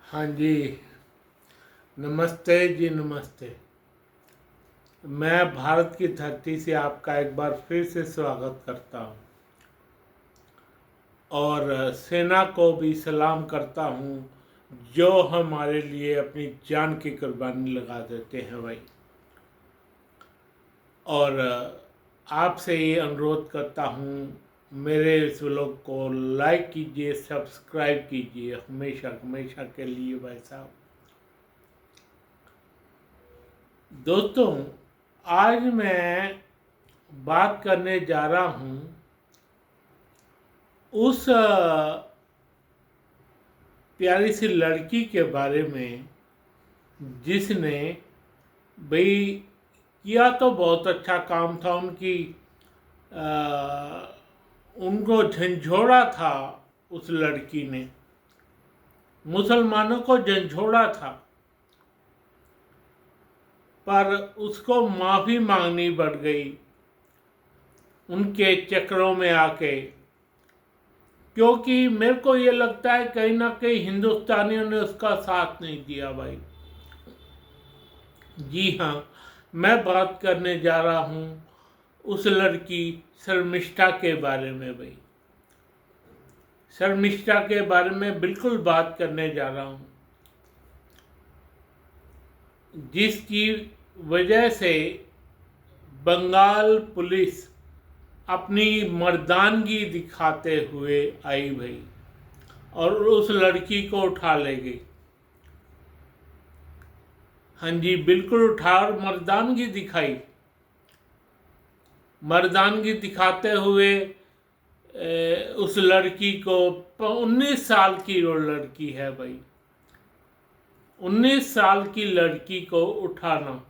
हाँ जी, नमस्ते जी, नमस्ते। मैं भारत की धरती से आपका एक बार फिर से स्वागत करता हूँ और सेना को भी सलाम करता हूँ जो हमारे लिए अपनी जान की कुर्बानी लगा देते हैं भाई। और आपसे ये अनुरोध करता हूँ, मेरे इस व्लॉग को लाइक कीजिए, सब्सक्राइब कीजिए, हमेशा हमेशा के लिए भाई साहब। दोस्तों, आज मैं बात करने जा रहा हूँ उस प्यारी सी लड़की के बारे में जिसने भाई किया तो बहुत अच्छा काम था। आ, उनको झंझोड़ा था। उस लड़की ने मुसलमानों को झंझोड़ा था, पर उसको माफ़ी मांगनी पड़ गई उनके चक्रों में आके। क्योंकि मेरे को ये लगता है कहीं ना कहीं हिंदुस्तानियों ने उसका साथ नहीं दिया भाई। जी हाँ, मैं बात करने जा रहा हूँ उस लड़की शर्मिष्ठा के बारे में भाई। शर्मिष्ठा के बारे में बिल्कुल बात करने जा रहा हूँ, जिसकी वजह से बंगाल पुलिस अपनी मर्दानगी दिखाते हुए आई भाई और उस लड़की को उठा ले गई। हाँ जी, बिल्कुल उठा और मर्दानगी दिखाई। मर्दानगी दिखाते हुए उस लड़की को 19 साल की वो लड़की है भाई, 19 साल की लड़की को उठाना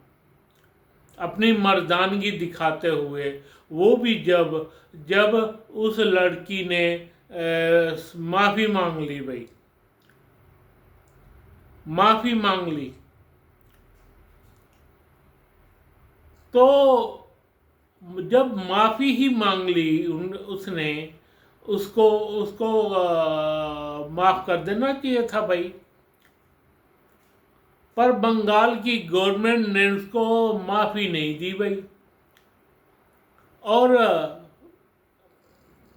अपनी मर्दानगी दिखाते हुए, वो भी जब जब उस लड़की ने माफ़ी मांग ली भाई, माफ़ी मांग ली। तो जब माफ़ी ही मांग ली उसने, उसको उसको माफ़ कर देना चाहिए था भाई। पर बंगाल की गवर्नमेंट ने उसको माफ़ी नहीं दी भाई और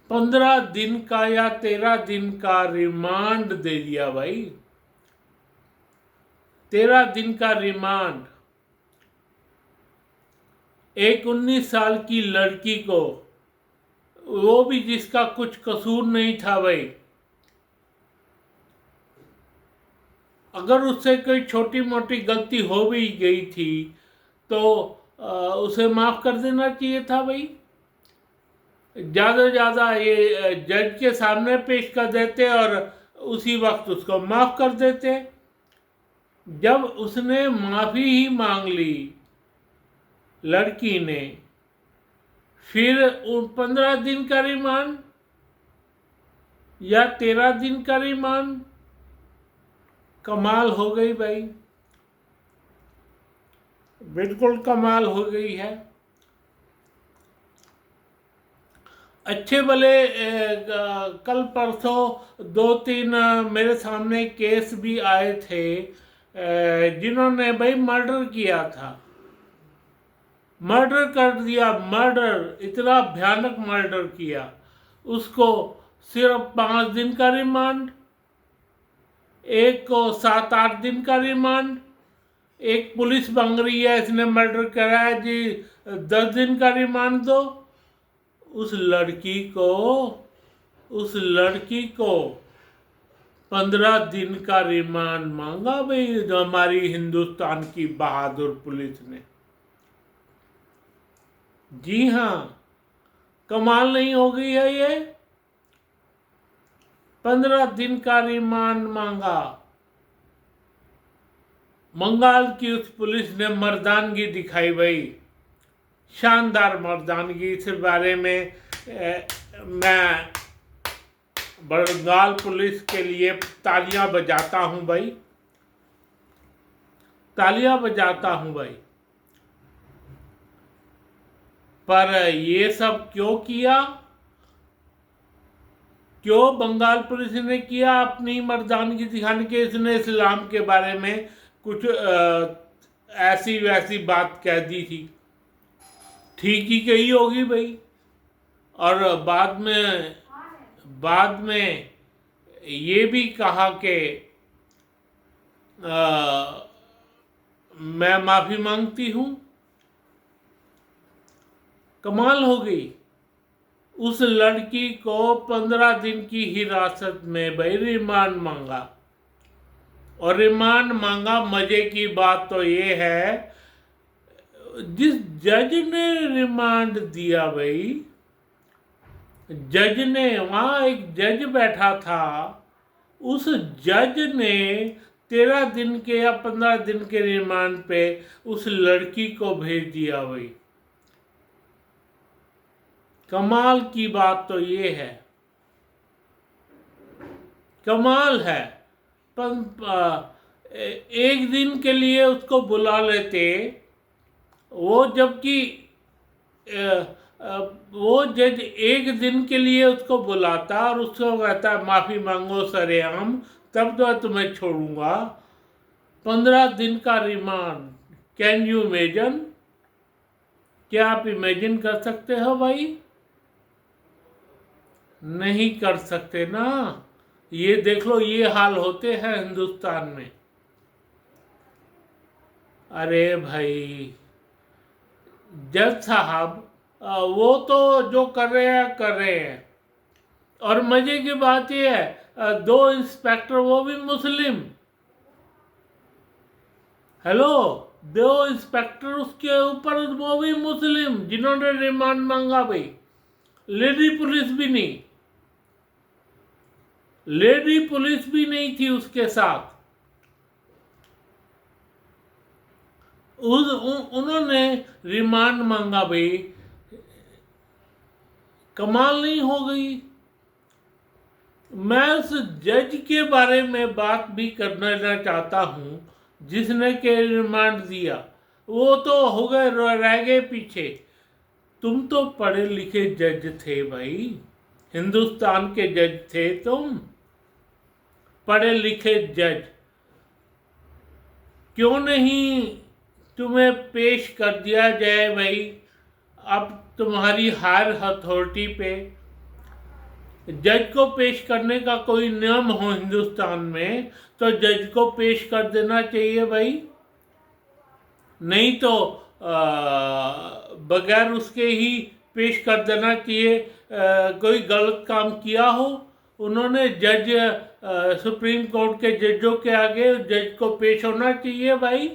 15 दिन का या 13 दिन का रिमांड दे दिया भाई। 13 दिन का रिमांड एक 19 साल की लड़की को, वो भी जिसका कुछ कसूर नहीं था भाई। अगर उससे कोई छोटी मोटी गलती हो भी गई थी तो उसे माफ़ कर देना चाहिए था भाई। ज़्यादा से ज़्यादा ये जज के सामने पेश कर देते और उसी वक्त उसको माफ़ कर देते। जब उसने माफ़ी ही मांग ली लड़की ने, फिर 15 दिन का रिमांड या 13 दिन का रिमांड, कमाल हो गई भाई, बिल्कुल कमाल हो गई है। अच्छे भले कल परसों 2-3 मेरे सामने केस भी आए थे जिन्होंने भाई मर्डर किया था, मर्डर कर दिया, मर्डर, इतना भयानक मर्डर किया। उसको सिर्फ 5 दिन का रिमांड, एक को 7-8 दिन का रिमांड, एक पुलिस मांग रही है इसने मर्डर कराया जी 10 दिन का रिमांड दो। उस लड़की को 15 दिन का रिमांड मांगा भाई जो हमारी हिंदुस्तान की बहादुर पुलिस ने। जी हाँ, कमाल नहीं हो गई है ये। 15 दिन का रिमांड मांगा। बंगाल की उस पुलिस ने मर्दानगी दिखाई भाई, शानदार मर्दानगी। इस बारे में मैं बंगाल पुलिस के लिए तालियां बजाता हूं भाई, तालियां बजाता हूं भाई। पर ये सब क्यों किया? क्यों बंगाल पुलिस ने किया अपनी मर्दानगी दिखाने के? इसने इस्लाम के बारे में कुछ ऐसी वैसी बात कह दी थी, ठीक ही कही होगी भाई। और बाद में ये भी कहा कि मैं माफी मांगती हूँ। कमाल हो गई। उस लड़की को 15 दिन की हिरासत में भाई रिमांड मांगा, और रिमांड मांगा। मजे की बात तो ये है, जिस जज ने रिमांड दिया भाई, जज ने, वहां एक जज बैठा था, उस जज ने 13 दिन के या 15 दिन के रिमांड पे उस लड़की को भेज दिया भाई। कमाल की बात तो ये है, कमाल है। एक दिन के लिए उसको बुला लेते वो, जबकि वो जज एक दिन के लिए उसको बुलाता और उसको कहता माफी मांगो सरेआम, तब तो तुम्हें छोड़ूंगा। 15 दिन का रिमांड, कैन यू इमेजिन? क्या आप इमेजिन कर सकते हो भाई? नहीं कर सकते ना। ये देख लो, ये हाल होते हैं हिंदुस्तान में। अरे भाई जज साहब, वो तो जो कर रहे हैं कर रहे हैं। और मजे की बात यह है, 2 इंस्पेक्टर वो भी मुस्लिम। हेलो, 2 इंस्पेक्टर उसके ऊपर वो भी मुस्लिम, जिन्होंने रिमांड मांगा भाई। लेडी पुलिस भी नहीं, लेडी पुलिस भी नहीं थी उसके साथ। उन्होंने रिमांड मांगा भाई। कमाल नहीं हो गई? मैं उस जज के बारे में बात भी करना चाहता हूं जिसने के रिमांड दिया। वो तो हो गए, रह गए पीछे। तुम तो पढ़े लिखे जज थे भाई, हिंदुस्तान के जज थे तुम, पढ़े लिखे जज। क्यों नहीं तुम्हें पेश कर दिया जाए भाई? अब तुम्हारी हायर अथॉरिटी पे जज को पेश करने का कोई नियम हो हिंदुस्तान में, तो जज को पेश कर देना चाहिए भाई। नहीं तो बगैर उसके ही पेश कर देना चाहिए। कोई गलत काम किया हो, उन्होंने जज, सुप्रीम कोर्ट के जजों के आगे जज को पेश होना चाहिए भाई।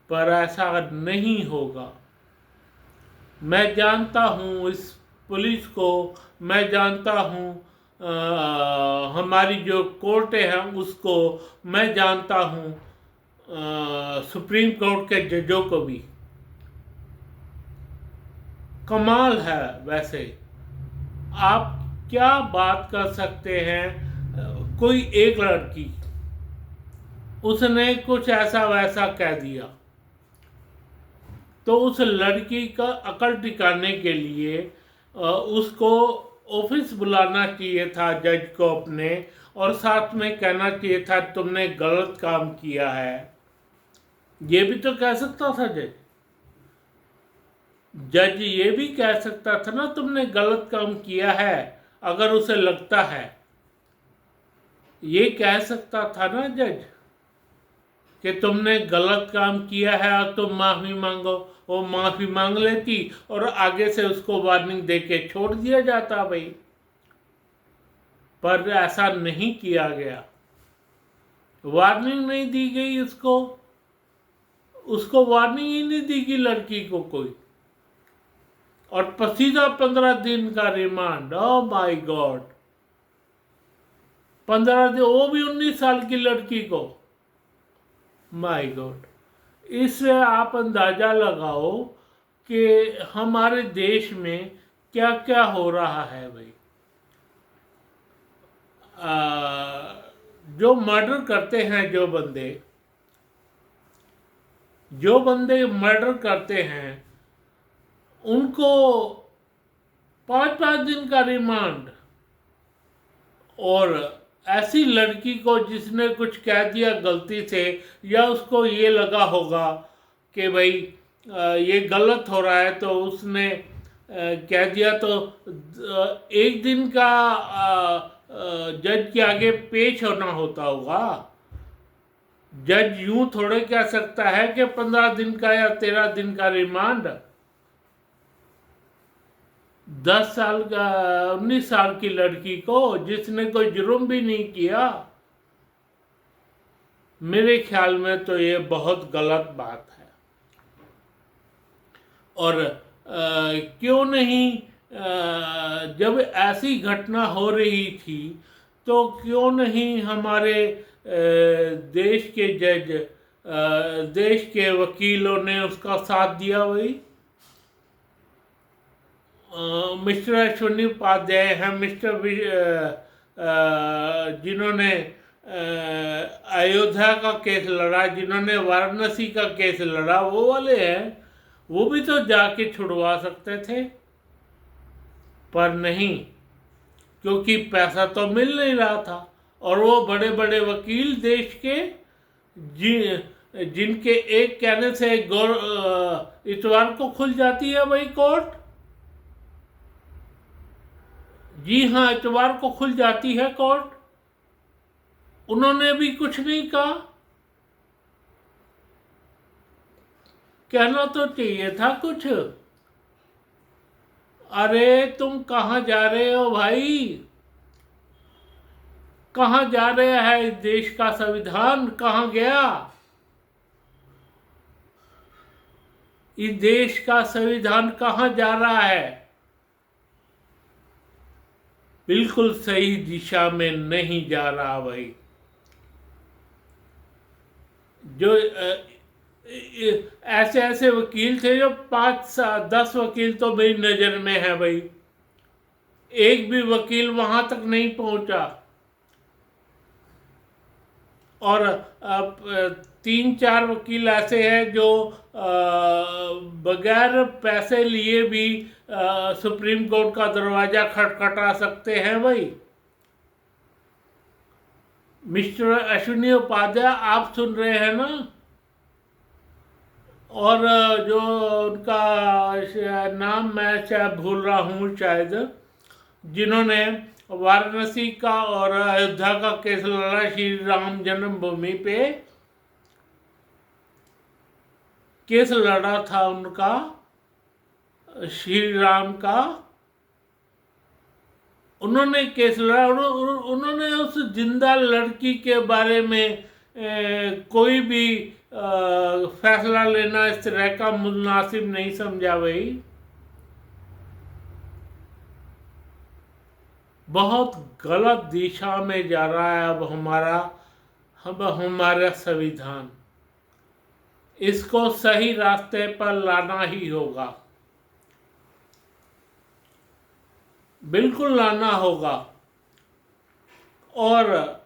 पर ऐसा नहीं होगा। मैं जानता हूँ इस पुलिस को, मैं जानता हूँ हमारी जो कोर्टें हैं उसको, मैं जानता हूँ सुप्रीम कोर्ट के जजों को भी। कमाल है। वैसे आप क्या बात कर सकते हैं? कोई एक लड़की, उसने कुछ ऐसा वैसा कह दिया, तो उस लड़की का अकल टिकाने के लिए उसको ऑफिस बुलाना चाहिए था जज को अपने, और साथ में कहना चाहिए था तुमने गलत काम किया है। ये भी तो कह सकता था जज। जज ये भी कह सकता था ना तुमने गलत काम किया है, अगर उसे लगता है। ये कह सकता था ना जज कि तुमने गलत काम किया है और तुम माफी मांगो। वो माफी मांग लेती और आगे से उसको वार्निंग देके छोड़ दिया जाता भाई। पर ऐसा नहीं किया गया, वार्निंग नहीं दी गई उसको वार्निंग ही नहीं दी गई लड़की को कोई। और सीधा 15 दिन का रिमांड। ओ माय गॉड, 15 दिन, वो भी 19 साल की लड़की को। My God. इससे आप अंदाजा लगाओ कि हमारे देश में क्या क्या हो रहा है भाई। जो मर्डर करते हैं, जो बंदे मर्डर करते हैं, उनको 5-5 दिन का रिमांड। और ऐसी लड़की को जिसने कुछ कह दिया गलती से, या उसको ये लगा होगा कि भाई ये गलत हो रहा है, तो उसने कह दिया, तो एक दिन का जज के आगे पेश होना होता होगा। जज यूं थोड़े कह सकता है कि 15 दिन का या 13 दिन का रिमांड। 10 साल का 19 साल की लड़की को, जिसने कोई जुर्म भी नहीं किया, मेरे ख्याल में तो ये बहुत गलत बात है। और क्यों नहीं, जब ऐसी घटना हो रही थी तो क्यों नहीं हमारे देश के जज, देश के वकीलों ने उसका साथ दिया। वही मिस्टर अश्विनी उपाध्याय हैं, जिन्होंने अयोध्या का केस लड़ा, जिन्होंने वाराणसी का केस लड़ा, वो वाले हैं। वो भी तो जाके छुड़वा सकते थे, पर नहीं, क्योंकि पैसा तो मिल नहीं रहा था। और वो बड़े बड़े वकील देश के, जिनके एक कहने से इतवार को खुल जाती है वही कोर्ट। जी हाँ, इतवार को खुल जाती है कोर्ट। उन्होंने भी कुछ नहीं कहा। कहना तो चाहिए था कुछ। अरे तुम कहाँ जा रहे हो भाई? कहाँ जा रहे हैं? देश का संविधान कहाँ गया? इस देश का संविधान कहाँ जा रहा है? बिल्कुल सही दिशा में नहीं जा रहा भाई। जो ऐसे ऐसे वकील थे, जो 5-10 वकील तो मेरी नज़र में है भाई, एक भी वकील वहां तक नहीं पहुंचा। और 3-4 वकील ऐसे हैं जो बगैर पैसे लिए भी सुप्रीम कोर्ट का दरवाजा खटखटा सकते हैं भाई। मिस्टर अश्विनी उपाध्याय, आप सुन रहे हैं ना? और जो उनका नाम मैं शायद भूल रहा हूँ शायद, जिन्होंने वाराणसी का और अयोध्या का केस लड़ा, श्री राम जन्मभूमि पे केस लड़ा था उनका, श्री राम का, उन्होंने केस लड़ा। उन्होंने उस जिंदा लड़की के बारे में कोई भी फैसला लेना इस तरह का मुनासिब नहीं समझा भाई। बहुत गलत दिशा में जा रहा है अब हमारा संविधान। इसको सही रास्ते पर लाना ही होगा, बिल्कुल लाना होगा। और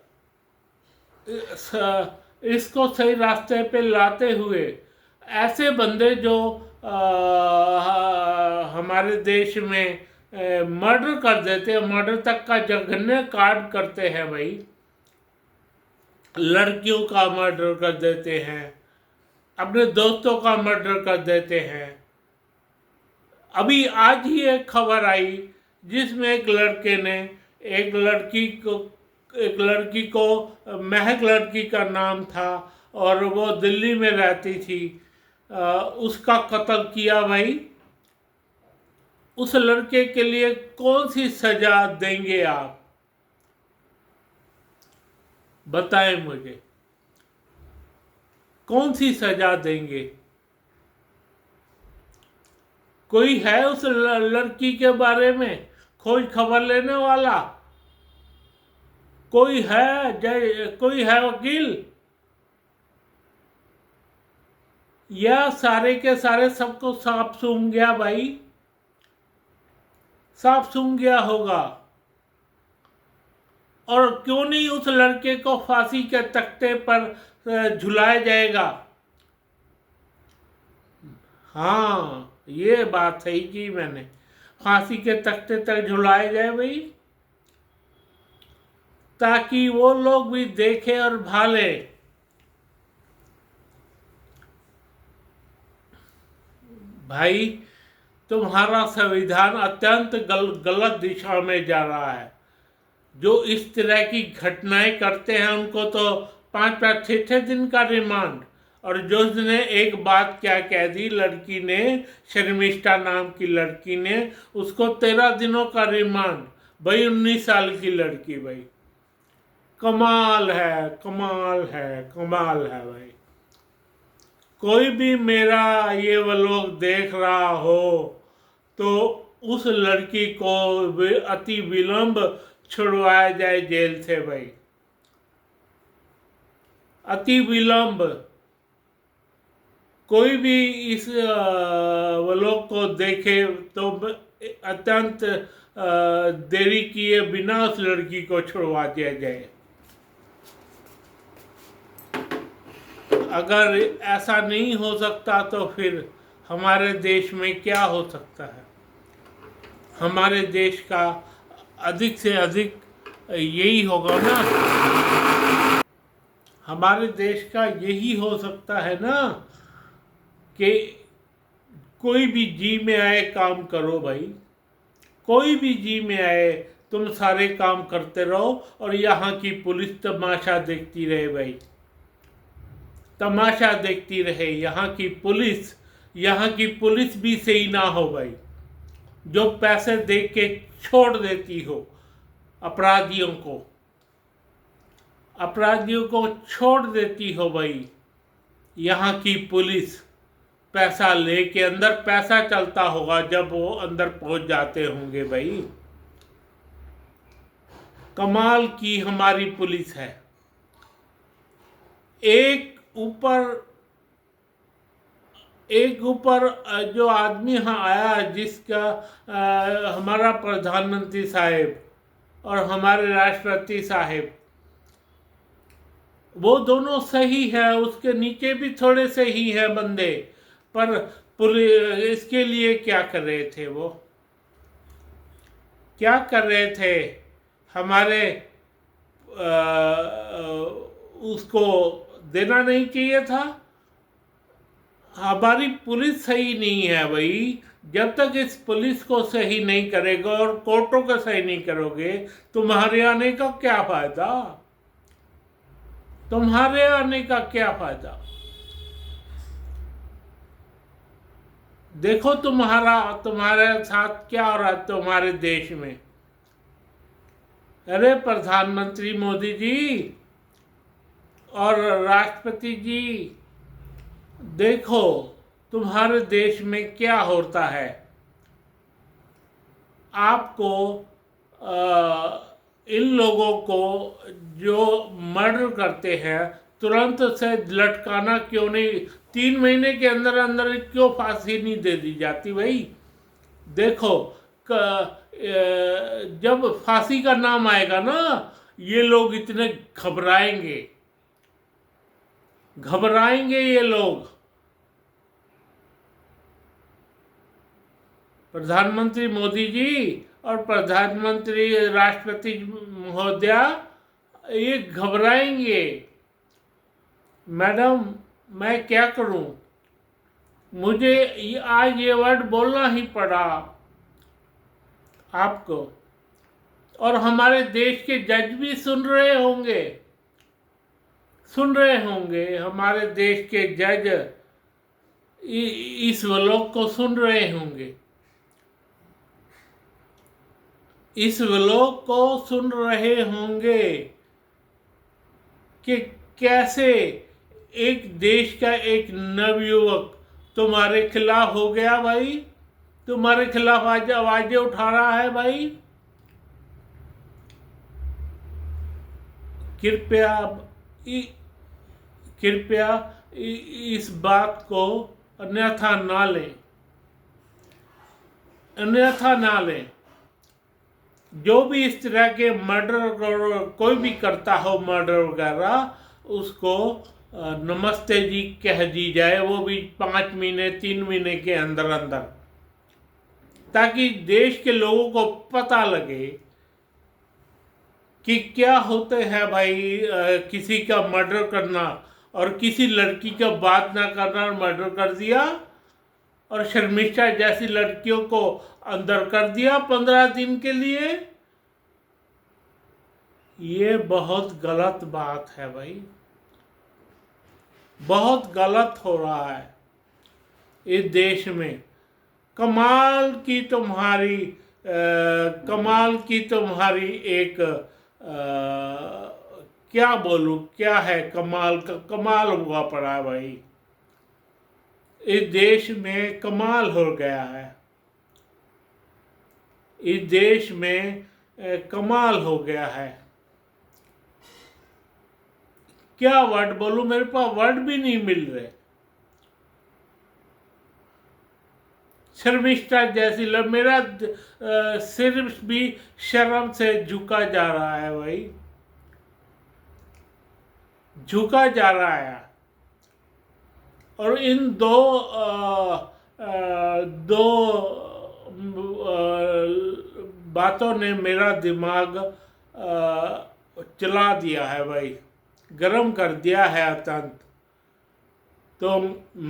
इसको सही रास्ते पे लाते हुए ऐसे बंदे जो हमारे देश में मर्डर कर देते हैं, मर्डर तक का जघन्य कांड करते हैं भाई, लड़कियों का मर्डर कर देते हैं, अपने दोस्तों का मर्डर कर देते हैं। अभी आज ही एक खबर आई जिसमें एक लड़के ने एक लड़की को महक लड़की का नाम था और वो दिल्ली में रहती थी, उसका कत्ल किया भाई। उस लड़के के लिए कौन सी सजा देंगे आप? बताएं मुझे, कौन सी सजा देंगे? कोई है उस लड़की के बारे में खोज खबर लेने वाला? कोई है वकील? या सारे के सारे सबको साफ सूंघ गया भाई? साफ सूंघ गया होगा। और क्यों नहीं उस लड़के को फांसी के तख्ते पर झुलाया जाएगा? हाँ, ये बात सही की मैंने। फांसी के तख्ते तक झुलाए जाए भाई, ताकि वो लोग भी देखें और भाले। भाई तुम्हारा संविधान अत्यंत गलत दिशा में जा रहा है। जो इस तरह की घटनाएं करते हैं उनको तो 5-5, 6-6 दिन का रिमांड। और जो उसने एक बात क्या कह दी लड़की ने, शर्मिष्ठा नाम की लड़की ने, उसको 13 दिनों का रिमांड। भाई 19 साल की लड़की, भाई कमाल है, कमाल है, कमाल है भाई। कोई भी मेरा ये व्लॉग देख रहा हो तो उस लड़की को अति विलंब छुड़वाया जाए जेल से भाई, अति विलंब। कोई भी इस व्लॉग को देखे तो अत्यंत देरी किए बिना उस लड़की को छुड़वा दिया जाए। अगर ऐसा नहीं हो सकता तो फिर हमारे देश में क्या हो सकता है? हमारे देश का अधिक से अधिक यही होगा ना, हमारे देश का यही हो सकता है ना कि कोई भी जी में आए काम करो भाई, कोई भी जी में आए तुम सारे काम करते रहो और यहाँ की पुलिस तमाशा देखती रहे भाई, तमाशा देखती रहे। यहाँ की पुलिस भी सही ना हो भाई, जो पैसे दे के छोड़ देती हो अपराधियों को छोड़ देती हो भाई। यहाँ की पुलिस पैसा लेके, अंदर पैसा चलता होगा जब वो अंदर पहुंच जाते होंगे भाई। कमाल की हमारी पुलिस है। एक ऊपर जो आदमी यहाँ आया, जिसका हमारा प्रधानमंत्री साहब और हमारे राष्ट्रपति साहब, वो दोनों सही है, उसके नीचे भी थोड़े सही है बंदे, पर इसके लिए क्या कर रहे थे? वो क्या कर रहे थे? हमारे उसको देना नहीं चाहिए था। हमारी पुलिस सही नहीं है भाई। जब तक इस पुलिस को सही नहीं करेगा और कोर्टों को सही नहीं करोगे, तुम्हारे आने का क्या फायदा? तुम्हारे आने का क्या फायदा? देखो तुम्हारे साथ क्या हो रहा है तुम्हारे देश में। अरे प्रधानमंत्री मोदी जी और राष्ट्रपति जी, देखो तुम्हारे देश में क्या होता है। आपको इन लोगों को जो मर्डर करते हैं तुरंत से लटकाना क्यों नहीं? 3 महीने के अंदर अंदर क्यों फांसी नहीं दे दी जाती भाई? देखो जब फांसी का नाम आएगा ना, ये लोग इतने घबराएंगे ये लोग। प्रधानमंत्री मोदी जी और प्रधानमंत्री राष्ट्रपति महोदया ये घबराएंगे। मैडम मैं क्या करूं, मुझे आज ये वर्ड बोलना ही पड़ा आपको। और हमारे देश के जज भी सुन रहे होंगे, हमारे देश के जज इस व्लॉग को सुन रहे होंगे, इस व्लॉग को सुन रहे होंगे कि कैसे एक देश का एक नवयुवक तुम्हारे खिलाफ हो गया भाई, तुम्हारे खिलाफ आज आवाजें उठा रहा है भाई। कृपया इस बात को अन्यथा ना लें। जो भी इस तरह के मर्डर कोई भी करता हो, मर्डर वगैरह, उसको नमस्ते जी कह दी जाए, वो भी 5 महीने 3 महीने के अंदर अंदर, ताकि देश के लोगों को पता लगे कि क्या होते हैं भाई किसी का मर्डर करना और किसी लड़की का बात ना करना और मर्डर कर दिया, और शर्मिष्ठा जैसी लड़कियों को अंदर कर दिया 15 दिन के लिए। ये बहुत गलत बात है भाई, बहुत गलत हो रहा है इस देश में। कमाल की तुम्हारी एक क्या बोलूं, क्या है, कमाल का कमाल हुआ पड़ा है भाई। इस देश में कमाल हो गया है, इस देश में कमाल हो गया है। क्या वर्ड बोलूं, मेरे पास वर्ड भी नहीं मिल रहे। शर्मिष्ठा जैसी मेरा सिर भी शर्म से झुका जा रहा है भाई, झुका जा रहा है। और इन दो बातों ने मेरा दिमाग चला दिया है भाई, गरम कर दिया है अत्यंत। तो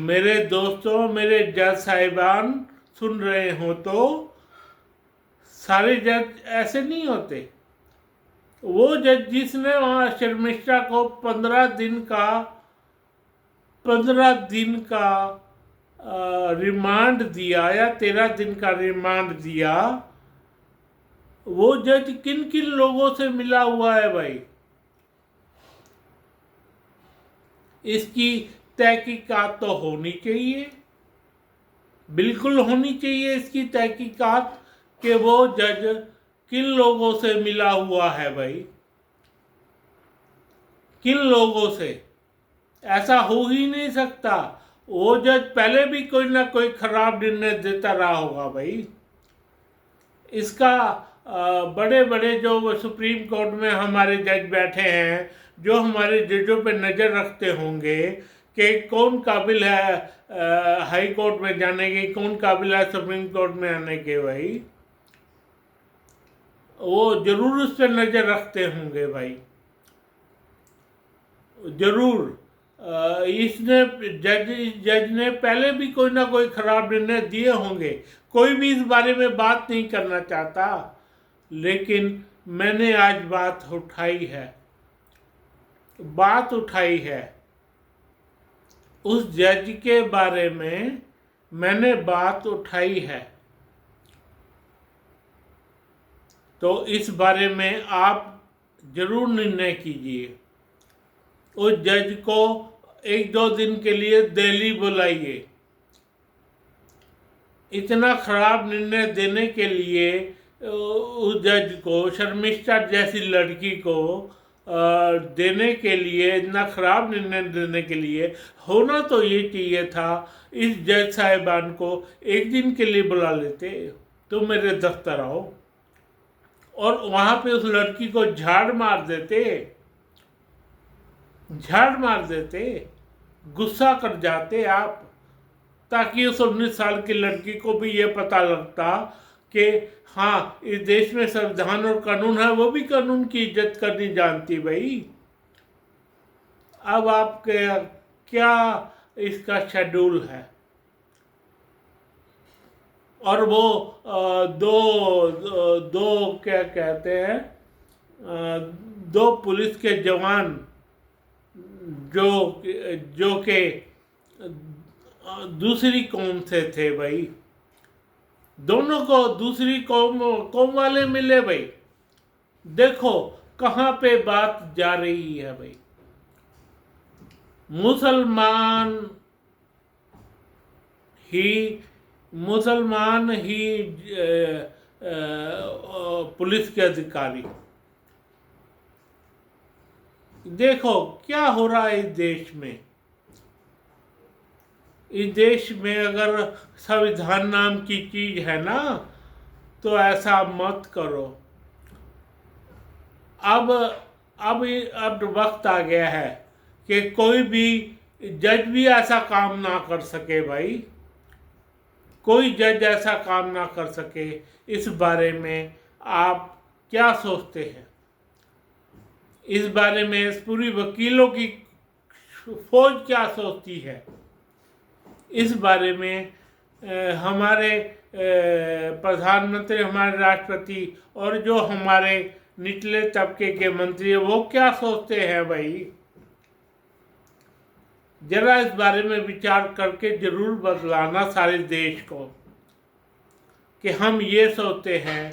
मेरे दोस्तों, मेरे जज साहिबान सुन रहे हो तो सारे जज ऐसे नहीं होते। वो जज जिसने वहाँ शर्मिष्ठा को 15 दिन का रिमांड दिया या 13 दिन का रिमांड दिया, वो जज किन किन लोगों से मिला हुआ है भाई, इसकी तहकीकात तो होनी चाहिए, बिल्कुल होनी चाहिए इसकी तहकीकात कि वो जज किन लोगों से मिला हुआ है भाई, किन लोगों से। ऐसा हो ही नहीं सकता। वो जज पहले भी कोई ना कोई खराब निर्णय देता रहा होगा भाई। इसका बड़े बड़े जो सुप्रीम कोर्ट में हमारे जज बैठे हैं, जो हमारे जजों पे नज़र रखते होंगे कि कौन काबिल है हाई कोर्ट में जाने के, कौन काबिल है सुप्रीम कोर्ट में आने के भाई, वो जरूर उस पर नज़र रखते होंगे भाई, जरूर। इसने जज ने पहले भी कोई ना कोई खराब निर्णय दिए होंगे। कोई भी इस बारे में बात नहीं करना चाहता, लेकिन मैंने आज बात उठाई है उस जज के बारे में मैंने बात उठाई है। तो इस बारे में आप जरूर निर्णय कीजिए। उस जज को 1-2 दिन के लिए दिल्ली बुलाइए। इतना खराब निर्णय देने के लिए उस जज को, शर्मिष्ठा जैसी लड़की को देने के लिए, इतना खराब निर्णय देने के लिए होना तो ये चाहिए था, इस जज साहिबान को 1 दिन के लिए बुला लेते, तो मेरे दफ्तर आओ और वहाँ पे उस लड़की को झाड़ मार देते, गुस्सा कर जाते आप, ताकि उस 19 साल की लड़की को भी ये पता लगता कि हाँ, इस देश में संविधान और कानून है, वो भी कानून की इज्जत करनी जानती भाई। अब आपके क्या इसका शेड्यूल है। और वो दो क्या कहते हैं, 2 पुलिस के जवान जो के दूसरी कौम से थे भाई, दोनों को दूसरी कौम वाले मिले भाई। देखो कहाँ पे बात जा रही है भाई। मुसलमान ही पुलिस के अधिकारी। देखो क्या हो रहा है इस देश में। इस देश में अगर संविधान नाम की चीज है ना, तो ऐसा मत करो। अब वक्त आ गया है कि कोई भी जज भी ऐसा काम ना कर सके भाई। कोई जज ऐसा काम ना कर सके। इस बारे में आप क्या सोचते हैं? इस बारे में इस पूरी वकीलों की फौज क्या सोचती है? इस बारे में हमारे प्रधानमंत्री, हमारे राष्ट्रपति और जो हमारे निचले तबके के मंत्री हैं वो क्या सोचते हैं भाई? जरा इस बारे में विचार करके जरूर बदलाना सारे देश को, कि हम ये सोचते हैं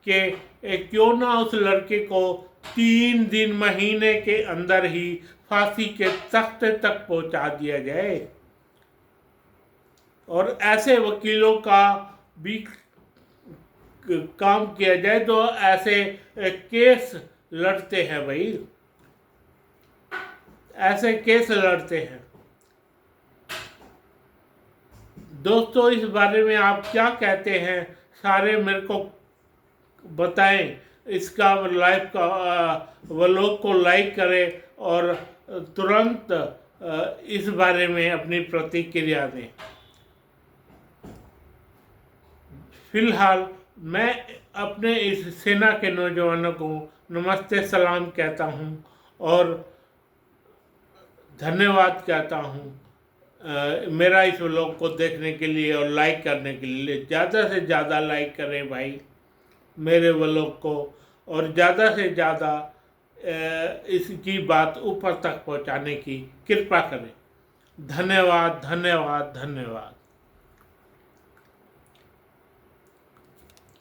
कि क्यों ना उस लड़के को 3 दिन महीने के अंदर ही फांसी के तख्ते तक पहुंचा दिया जाए। और ऐसे वकीलों का भी काम किया जाए जो ऐसे केस लड़ते हैं भाई, ऐसे केस लड़ते हैं। दोस्तों, इस बारे में आप क्या कहते हैं? सारे मेरे को बताएं। इसका लाइव का व्लॉग को लाइक करें और तुरंत इस बारे में अपनी प्रतिक्रिया दें। फिलहाल मैं अपने इस सेना के नौजवानों को नमस्ते सलाम कहता हूं और धन्यवाद कहता हूं मेरा इस व्लॉग को देखने के लिए और लाइक करने के लिए। ज़्यादा से ज़्यादा लाइक करें भाई मेरे व्लॉग को, और ज़्यादा से ज़्यादा इसकी बात ऊपर तक पहुंचाने की कृपा करें। धन्यवाद, धन्यवाद, धन्यवाद।